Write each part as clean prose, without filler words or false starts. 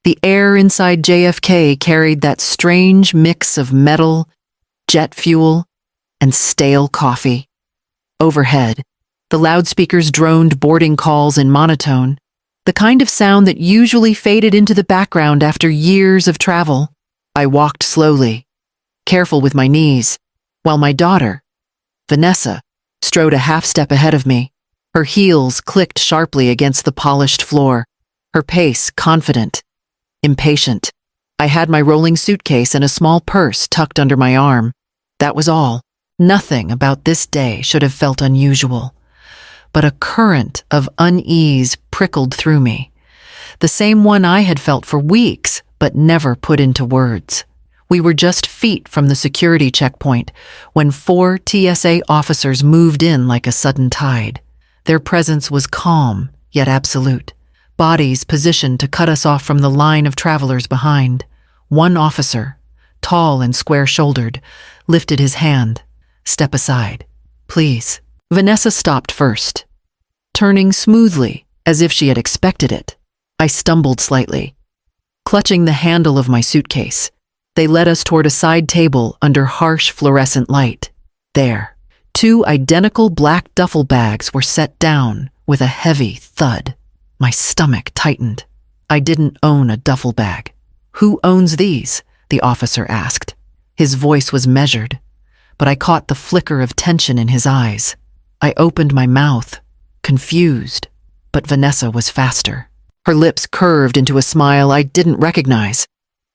The air inside JFK carried that strange mix of metal, jet fuel, and stale coffee. Overhead, the loudspeakers droned boarding calls in monotone, the kind of sound that usually faded into the background after years of travel. I walked slowly, careful with my knees, while my daughter, Vanessa, strode a half-step ahead of me. Her heels clicked sharply against the polished floor, her pace confident, impatient. I had my rolling suitcase and a small purse tucked under my arm. That was all. Nothing about this day should have felt unusual. But a current of unease prickled through me, the same one I had felt for weeks but never put into words. We were just feet from the security checkpoint when 4 TSA officers moved in like a sudden tide. Their presence was calm, yet absolute. Bodies positioned to cut us off from the line of travelers behind. One officer, tall and square-shouldered, lifted his hand. "Step aside, please." Vanessa stopped first, turning smoothly as if she had expected it. I stumbled slightly, clutching the handle of my suitcase. They led us toward a side table under harsh fluorescent light. There, 2 identical black duffel bags were set down with a heavy thud. My stomach tightened. I didn't own a duffel bag. "Who owns these?" the officer asked. His voice was measured, but I caught the flicker of tension in his eyes. I opened my mouth, confused, but Vanessa was faster. Her lips curved into a smile I didn't recognize.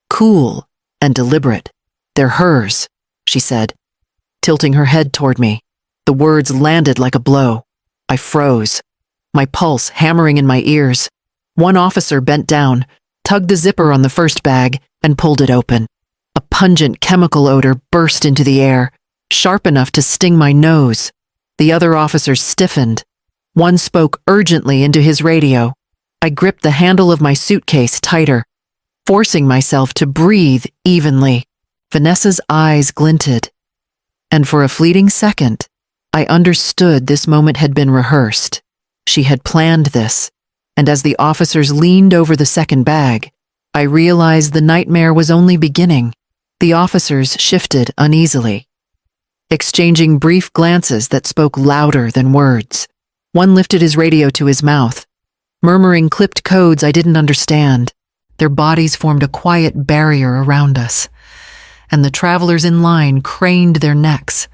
Cool and deliberate. "They're hers," she said, tilting her head toward me. The words landed like a blow. I froze, my pulse hammering in my ears. One officer bent down, tugged the zipper on the first bag, and pulled it open. A pungent chemical odor burst into the air, sharp enough to sting my nose. The other officers stiffened. One spoke urgently into his radio. I gripped the handle of my suitcase tighter, forcing myself to breathe evenly. Vanessa's eyes glinted, and for a fleeting second, I understood this moment had been rehearsed. She had planned this, and as the officers leaned over the second bag, I realized the nightmare was only beginning. The officers shifted uneasily, exchanging brief glances that spoke louder than words. One lifted his radio to his mouth, murmuring clipped codes I didn't understand. Their bodies formed a quiet barrier around us, and the travelers in line craned their necks,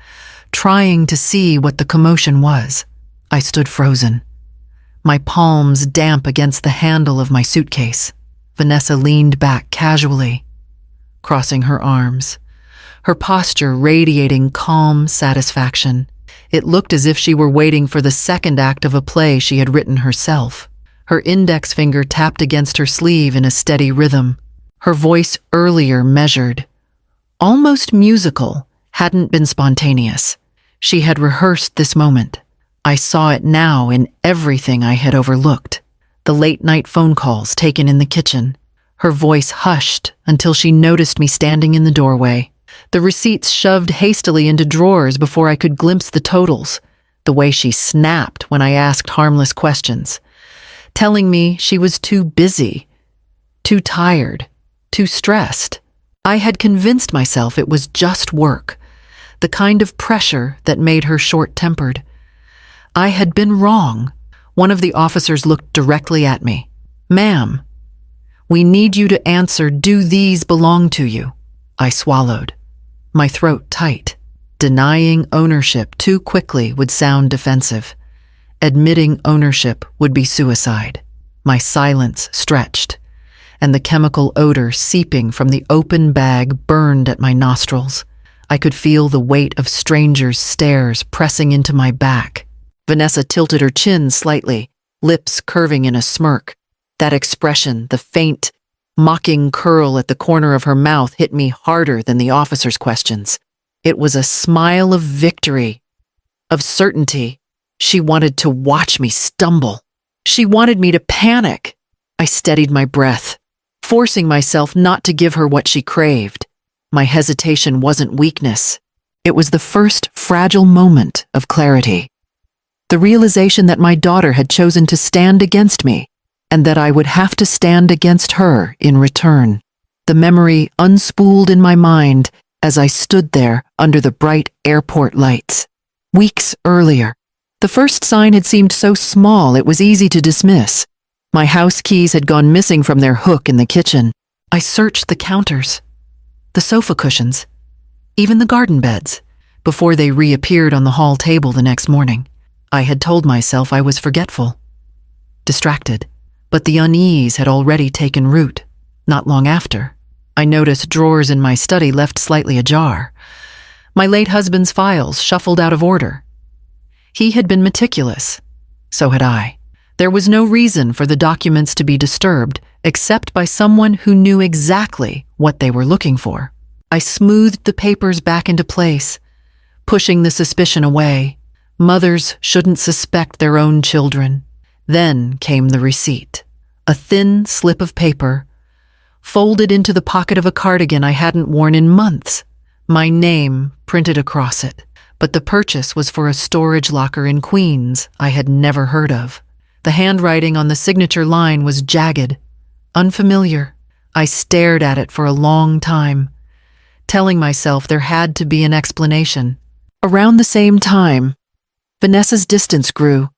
trying to see what the commotion was. I stood frozen, my palms damp against the handle of my suitcase. Vanessa leaned back casually, crossing her arms, her posture radiating calm satisfaction. It looked as if she were waiting for the second act of a play she had written herself. Her index finger tapped against her sleeve in a steady rhythm. Her voice, earlier measured, almost musical, hadn't been spontaneous. She had rehearsed this moment. I saw it now in everything I had overlooked. The late-night phone calls taken in the kitchen. Her voice hushed until she noticed me standing in the doorway. The receipts shoved hastily into drawers before I could glimpse the totals. The way she snapped when I asked harmless questions, telling me she was too busy, too tired, too stressed. I had convinced myself it was just work, the kind of pressure that made her short-tempered. I had been wrong. One of the officers looked directly at me. "Ma'am, we need you to answer, do these belong to you?" I swallowed, my throat tight. Denying ownership too quickly would sound defensive. Admitting ownership would be suicide. My silence stretched, and the chemical odor seeping from the open bag burned at my nostrils. I could feel the weight of strangers' stares pressing into my back. Vanessa tilted her chin slightly, lips curving in a smirk. That expression, the faint, mocking curl at the corner of her mouth, hit me harder than the officer's questions. It was a smile of victory, of certainty. She wanted to watch me stumble. She wanted me to panic. I steadied my breath, forcing myself not to give her what she craved. My hesitation wasn't weakness. It was the first fragile moment of clarity. The realization that my daughter had chosen to stand against me, and that I would have to stand against her in return. The memory unspooled in my mind as I stood there under the bright airport lights. Weeks earlier, the first sign had seemed so small it was easy to dismiss. My house keys had gone missing from their hook in the kitchen. I searched the counters, the sofa cushions, even the garden beds, before they reappeared on the hall table the next morning. I had told myself I was forgetful, distracted, but the unease had already taken root. Not long after, I noticed drawers in my study left slightly ajar. My late husband's files shuffled out of order. He had been meticulous. So had I. There was no reason for the documents to be disturbed except by someone who knew exactly what they were looking for. I smoothed the papers back into place, pushing the suspicion away. Mothers shouldn't suspect their own children. Then came the receipt. A thin slip of paper, folded into the pocket of a cardigan I hadn't worn in months. My name printed across it, but the purchase was for a storage locker in Queens I had never heard of. The handwriting on the signature line was jagged, unfamiliar. I stared at it for a long time, telling myself there had to be an explanation. Around the same time, Vanessa's distance grew.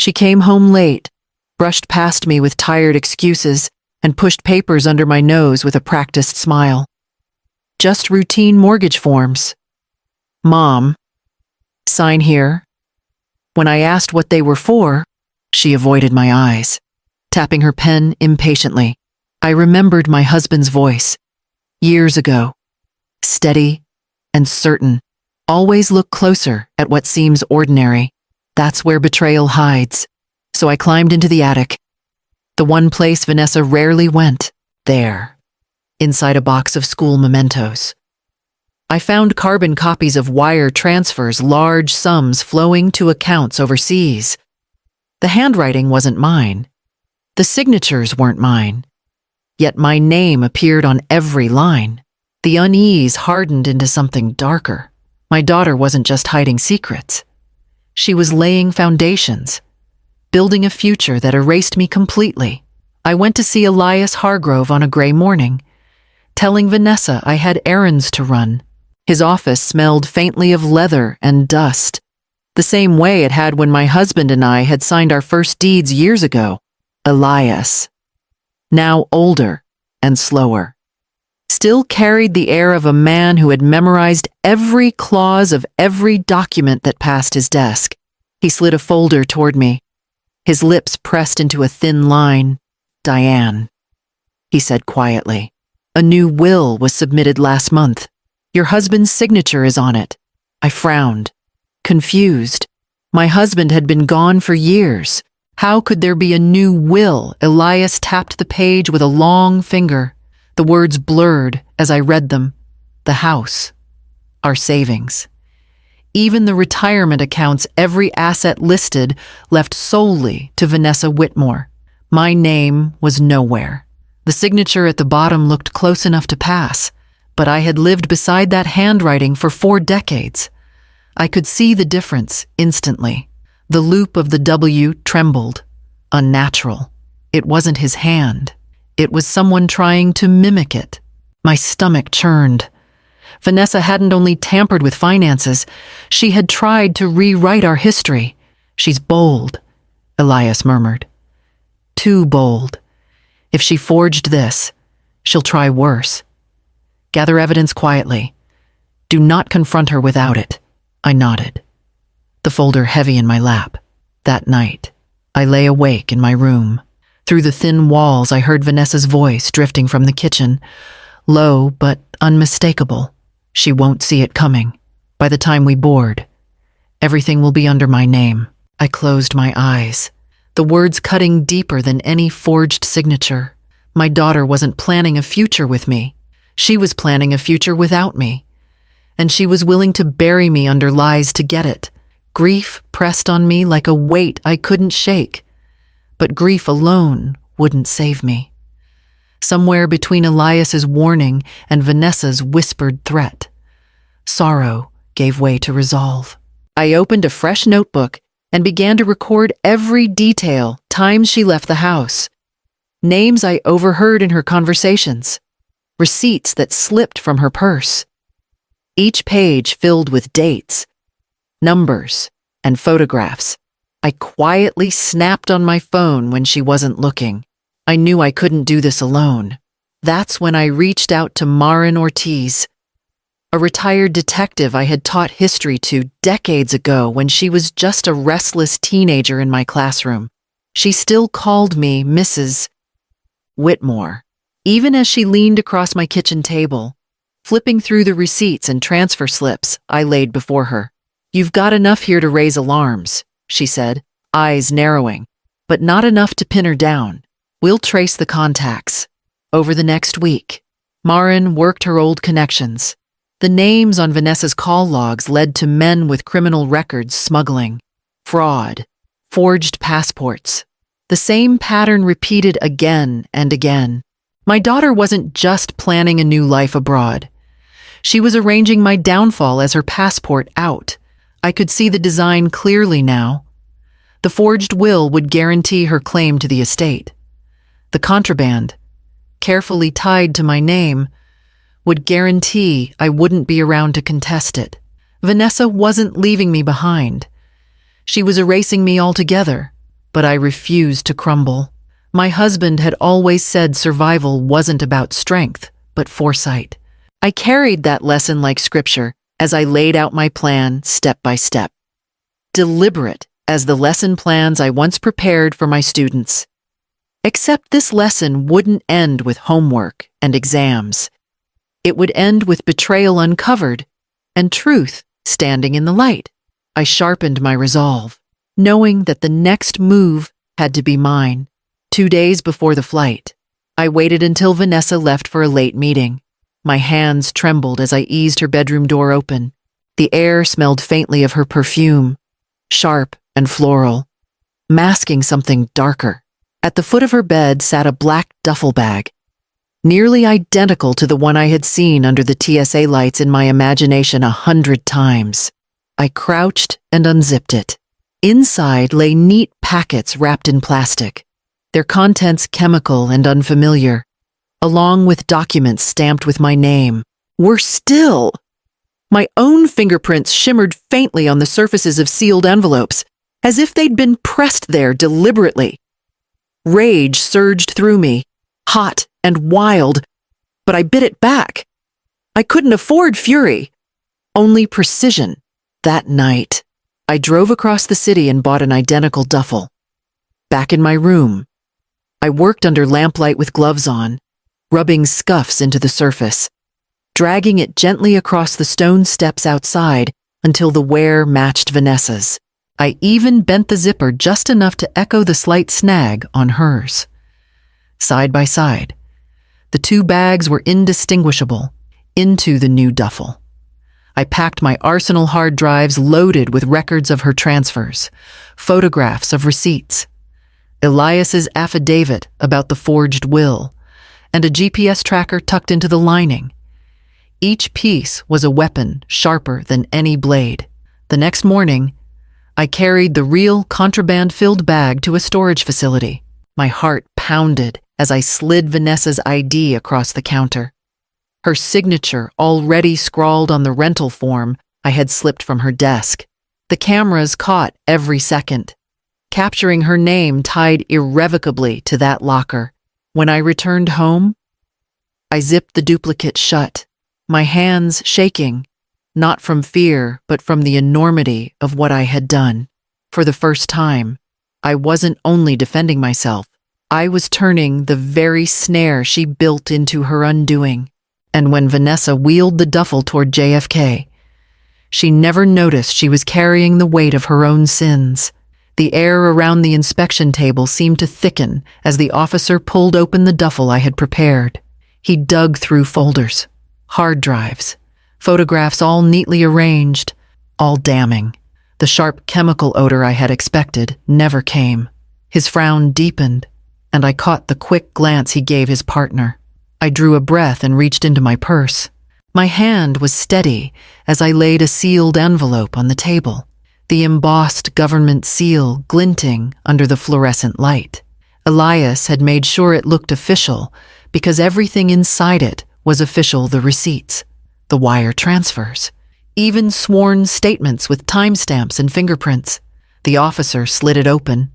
She came home late, brushed past me with tired excuses, and pushed papers under my nose with a practiced smile. Just routine mortgage forms. Mom, sign here. When I asked what they were for, she avoided my eyes, tapping her pen impatiently. I remembered my husband's voice, years ago, steady and certain. Always look closer at what seems ordinary. That's where betrayal hides. So I climbed into the attic, the one place Vanessa rarely went, there, inside a box of school mementos. I found carbon copies of wire transfers, large sums flowing to accounts overseas. The handwriting wasn't mine. The signatures weren't mine. Yet my name appeared on every line. The unease hardened into something darker. My daughter wasn't just hiding secrets. She was laying foundations, building a future that erased me completely. I went to see Elias Hargrove on a gray morning, telling Vanessa I had errands to run. His office smelled faintly of leather and dust, the same way it had when my husband and I had signed our first deeds years ago. Elias, now older and slower, still carried the air of a man who had memorized every clause of every document that passed his desk. He slid a folder toward me, his lips pressed into a thin line. Diane, he said quietly, a new will was submitted last month. Your husband's signature is on it. I frowned, confused. My husband had been gone for years. How could there be a new will? Elias tapped the page with a long finger. The words blurred as I read them. The house, our savings. Even the retirement accounts, every asset listed, left solely to Vanessa Whitmore. My name was nowhere. The signature at the bottom looked close enough to pass, but I had lived beside that handwriting for 4 decades. I could see the difference instantly. The loop of the W trembled, unnatural. It wasn't his hand. It was someone trying to mimic it. My stomach churned. Vanessa hadn't only tampered with finances, she had tried to rewrite our history. She's bold, Elias murmured. Too bold. If she forged this, she'll try worse. Gather evidence quietly. Do not confront her without it. I nodded, the folder heavy in my lap. That night, I lay awake in my room. Through the thin walls, I heard Vanessa's voice drifting from the kitchen, low but unmistakable. She won't see it coming. By the time we board, everything will be under my name. I closed my eyes, the words cutting deeper than any forged signature. My daughter wasn't planning a future with me. She was planning a future without me. And she was willing to bury me under lies to get it. Grief pressed on me like a weight I couldn't shake. But grief alone wouldn't save me. Somewhere between Elias's warning and Vanessa's whispered threat, sorrow gave way to resolve. I opened a fresh notebook and began to record every detail times she left the house, names I overheard in her conversations, receipts that slipped from her purse. Each page filled with dates, numbers, and photographs. I quietly snapped on my phone when she wasn't looking. I knew I couldn't do this alone. That's when I reached out to Marin Ortiz, a retired detective I had taught history to decades ago when she was just a restless teenager in my classroom. She still called me Mrs. Whitmore, even as she leaned across my kitchen table, flipping through the receipts and transfer slips I laid before her. "You've got enough here to raise alarms," she said, eyes narrowing, "but not enough to pin her down. We'll trace the contacts." Over the next week, Marin worked her old connections. The names on Vanessa's call logs led to men with criminal records, smuggling, fraud, forged passports. The same pattern repeated again and again. My daughter wasn't just planning a new life abroad. She was arranging my downfall as her passport out. I could see the design clearly now. The forged will would guarantee her claim to the estate. The contraband, carefully tied to my name, would guarantee I wouldn't be around to contest it. Vanessa wasn't leaving me behind. She was erasing me altogether, but I refused to crumble. My husband had always said survival wasn't about strength, but foresight. I carried that lesson like scripture as I laid out my plan step by step. Deliberate as the lesson plans I once prepared for my students. Except this lesson wouldn't end with homework and exams. It would end with betrayal uncovered and truth standing in the light. I sharpened my resolve, knowing that the next move had to be mine. 2 days before the flight, I waited until Vanessa left for a late meeting. My hands trembled as I eased her bedroom door open. The air smelled faintly of her perfume, sharp and floral, masking something darker. At the foot of her bed sat a black duffel bag, nearly identical to the one I had seen under the TSA lights in my imagination 100 times. I crouched and unzipped it. Inside lay neat packets wrapped in plastic, their contents chemical and unfamiliar, along with documents stamped with my name. Worse still, my own fingerprints shimmered faintly on the surfaces of sealed envelopes, as if they'd been pressed there deliberately. Rage surged through me, hot and wild, but I bit it back. I couldn't afford fury, only precision. That night, I drove across the city and bought an identical duffel. Back in my room, I worked under lamplight with gloves on, rubbing scuffs into the surface, dragging it gently across the stone steps outside until the wear matched Vanessa's. I even bent the zipper just enough to echo the slight snag on hers. Side by side, the two bags were indistinguishable into the new duffel. I packed my arsenal hard drives loaded with records of her transfers, photographs of receipts, Elias's affidavit about the forged will, and a GPS tracker tucked into the lining. Each piece was a weapon sharper than any blade. The next morning, I carried the real contraband-filled bag to a storage facility. My heart pounded as I slid Vanessa's ID across the counter. Her signature already scrawled on the rental form I had slipped from her desk. The cameras caught every second, capturing her name tied irrevocably to that locker. When I returned home, I zipped the duplicate shut, my hands shaking, not from fear, but from the enormity of what I had done. For the first time, I wasn't only defending myself, I was turning the very snare she built into her undoing. And when Vanessa wheeled the duffel toward JFK, she never noticed she was carrying the weight of her own sins. The air around the inspection table seemed to thicken as the officer pulled open the duffel I had prepared. He dug through folders, hard drives, photographs all neatly arranged, all damning. The sharp chemical odor I had expected never came. His frown deepened, and I caught the quick glance he gave his partner. I drew a breath and reached into my purse. My hand was steady as I laid a sealed envelope on the table. the embossed government seal glinting under the fluorescent light. Elias had made sure it looked official because everything inside it was official: the receipts, the wire transfers, even sworn statements with timestamps and fingerprints. The officer slid it open,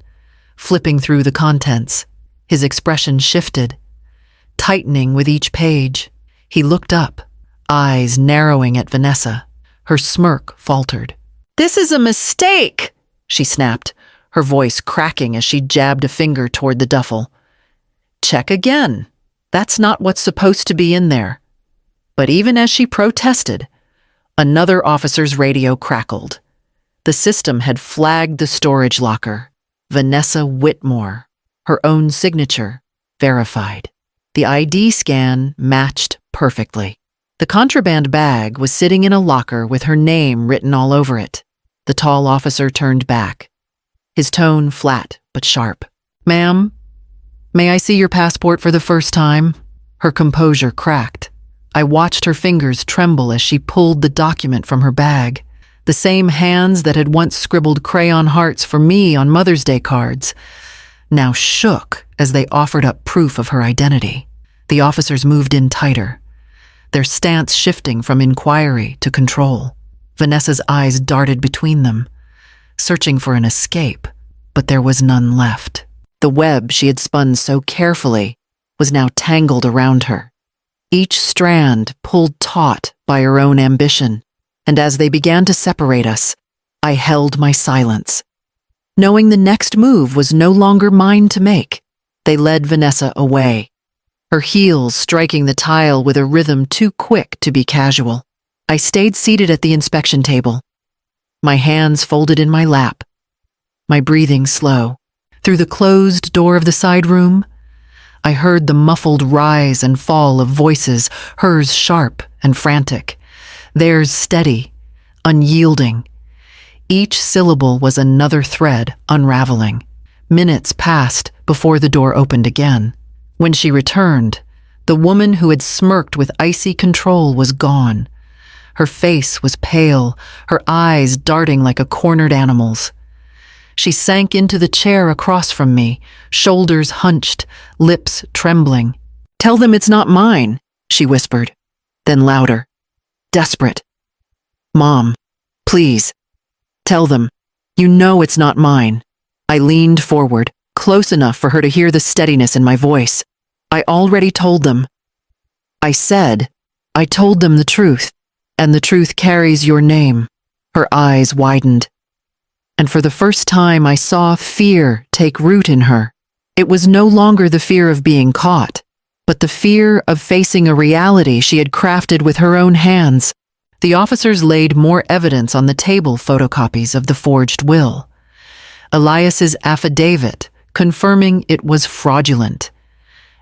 flipping through the contents. His expression shifted, tightening with each page. He looked up, eyes narrowing at Vanessa. Her smirk faltered. "This is a mistake," she snapped, her voice cracking as she jabbed a finger toward the duffel. "Check again. That's not what's supposed to be in there." But even as she protested, another officer's radio crackled. The system had flagged the storage locker. Vanessa Whitmore, her own signature, verified. The ID scan matched perfectly. The contraband bag was sitting in a locker with her name written all over it. The tall officer turned back, his tone flat but sharp. "Ma'am, may I see your passport for the first time?" Her composure cracked. I watched her fingers tremble as she pulled the document from her bag. The same hands that had once scribbled crayon hearts for me on Mother's Day cards now shook as they offered up proof of her identity. The officers moved in tighter, their stance shifting from inquiry to control. Vanessa's eyes darted between them, searching for an escape, but there was none left. The web she had spun so carefully was now tangled around her, each strand pulled taut by her own ambition. And as they began to separate us, I held my silence, knowing the next move was no longer mine to make. They led Vanessa away, her heels striking the tile with a rhythm too quick to be casual. I stayed seated at the inspection table, my hands folded in my lap, my breathing slow. Through the closed door of the side room, I heard the muffled rise and fall of voices, hers sharp and frantic, theirs steady, unyielding. Each syllable was another thread unraveling. Minutes passed before the door opened again. When she returned, the woman who had smirked with icy control was gone. Her face was pale, her eyes darting like a cornered animal's. She sank into the chair across from me, shoulders hunched, lips trembling. "Tell them it's not mine," she whispered, then louder, desperate. "Mom, please, tell them. You know it's not mine." I leaned forward, close enough for her to hear the steadiness in my voice. "I already told them. I told them the truth, and the truth carries your name." Her eyes widened, and for the first time I saw fear take root in her. It was no longer the fear of being caught, but the fear of facing a reality she had crafted with her own hands. The officers laid more evidence on the table: photocopies of the forged will, Elias's affidavit confirming it was fraudulent,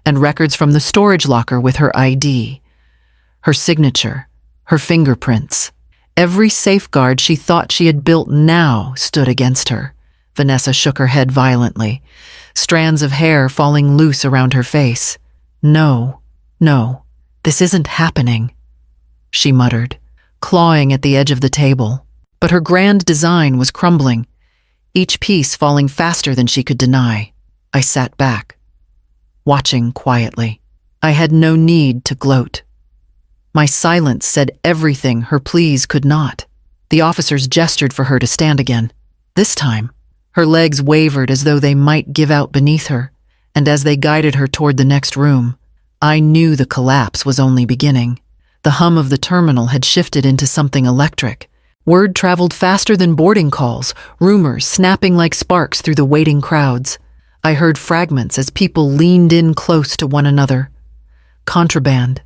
and records from the storage locker with her ID, her signature, her fingerprints. Every safeguard she thought she had built now stood against her. Vanessa shook her head violently, strands of hair falling loose around her face. No, this isn't happening," she muttered, clawing at the edge of the table. But her grand design was crumbling, each piece falling faster than she could deny. I sat back, watching quietly. I had no need to gloat. My silence said everything her pleas could not. The officers gestured for her to stand again. This time, her legs wavered as though they might give out beneath her, and as they guided her toward the next room, I knew the collapse was only beginning. The hum of the terminal had shifted into something electric. Word traveled faster than boarding calls, rumors snapping like sparks through the waiting crowds. I heard fragments as people leaned in close to one another. Contraband,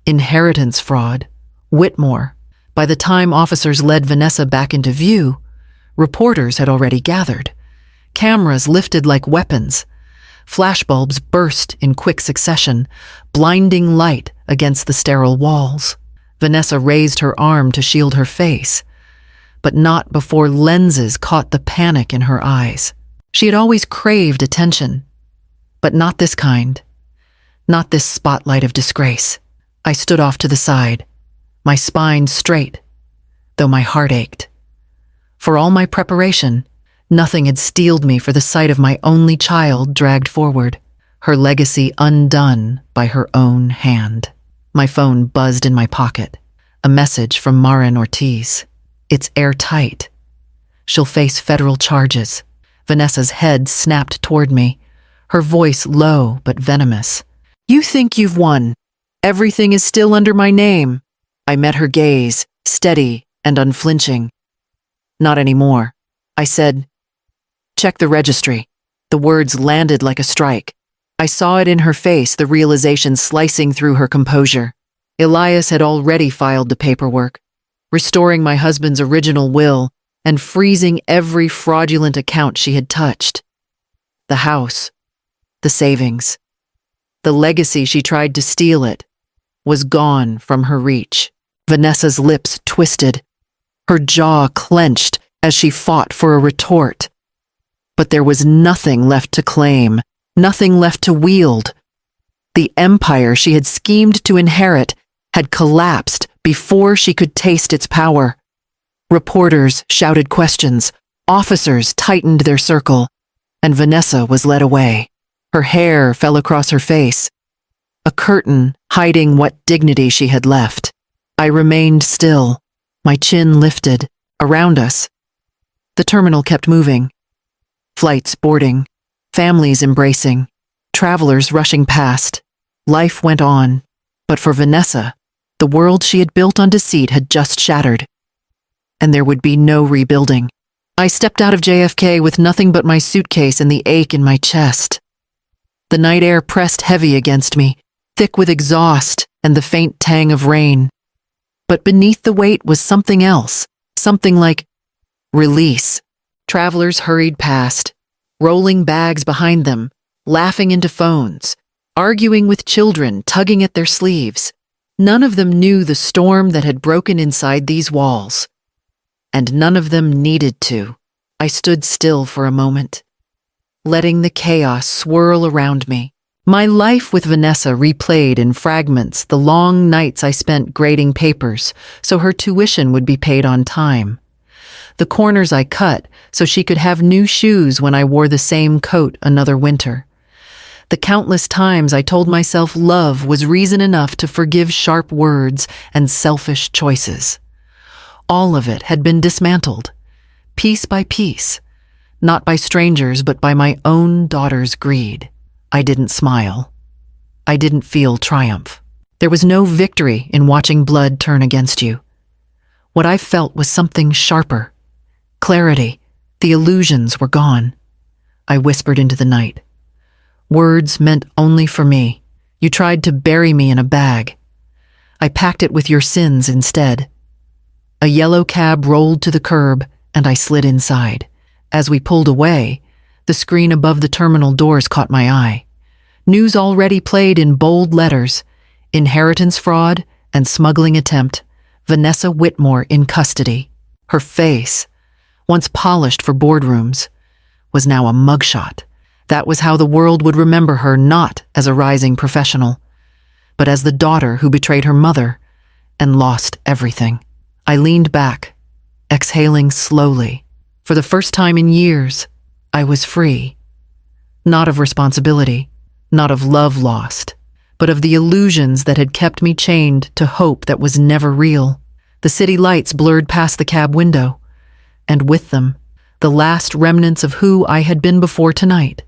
inheritance fraud, Whitmore. By the time officers led Vanessa back into view, reporters had already gathered. Cameras lifted like weapons. Flashbulbs burst in quick succession, blinding light against the sterile walls. Vanessa raised her arm to shield her face, but not before lenses caught the panic in her eyes. She had always craved attention, but not this kind, not this spotlight of disgrace. I stood off to the side, my spine straight, though my heart ached. For all my preparation, nothing had steeled me for the sight of my only child dragged forward, her legacy undone by her own hand. My phone buzzed in my pocket. A message from Marin Ortiz. It's airtight. She'll face federal charges. Vanessa's head snapped toward me, her voice low but venomous. You think you've won. Everything is still under my name. I met her gaze, steady and unflinching. Not anymore. I said, check the registry. The words landed like a strike. I saw it in her face, the realization slicing through her composure. Elias had already filed the paperwork, restoring my husband's original will and freezing every fraudulent account she had touched. The house, the savings, the legacy she tried to steal it, was gone from her reach. Vanessa's lips twisted, her jaw clenched as she fought for a retort. But there was nothing left to claim, nothing left to wield. The empire she had schemed to inherit had collapsed before she could taste its power. Reporters shouted questions, officers tightened their circle, and Vanessa was led away. Her hair fell across her face, a curtain hiding what dignity she had left. I remained still, my chin lifted. Around us, the terminal kept moving. Flights boarding, families embracing, travelers rushing past. Life went on, but for Vanessa, the world she had built on deceit had just shattered, and there would be no rebuilding. I stepped out of JFK with nothing but my suitcase and the ache in my chest. The night air pressed heavy against me, thick with exhaust and the faint tang of rain. But beneath the weight was something else, something like release. Travelers hurried past, rolling bags behind them, laughing into phones, arguing with children, tugging at their sleeves. None of them knew the storm that had broken inside these walls. And none of them needed to. I stood still for a moment, letting the chaos swirl around me. My life with Vanessa replayed in fragments the long nights I spent grading papers so her tuition would be paid on time. The corners I cut so she could have new shoes when I wore the same coat another winter. The countless times I told myself love was reason enough to forgive sharp words and selfish choices. All of it had been dismantled, piece by piece, not by strangers but by my own daughter's greed. I didn't smile. I didn't feel triumph. There was no victory in watching blood turn against you. What I felt was something sharper. Clarity. The illusions were gone. I whispered into the night. Words meant only for me. You tried to bury me in a bag. I packed it with your sins instead. A yellow cab rolled to the curb, and I slid inside. As we pulled away, the screen above the terminal doors caught my eye. News already played in bold letters: inheritance fraud and smuggling attempt. Vanessa Whitmore in custody. Her face, once polished for boardrooms, was now a mugshot. That was how the world would remember her, not as a rising professional, but as the daughter who betrayed her mother and lost everything. I leaned back, exhaling slowly. For the first time in years, I was free. Not of responsibility, not of love lost, but of the illusions that had kept me chained to hope that was never real. The city lights blurred past the cab window, and with them, the last remnants of who I had been before tonight.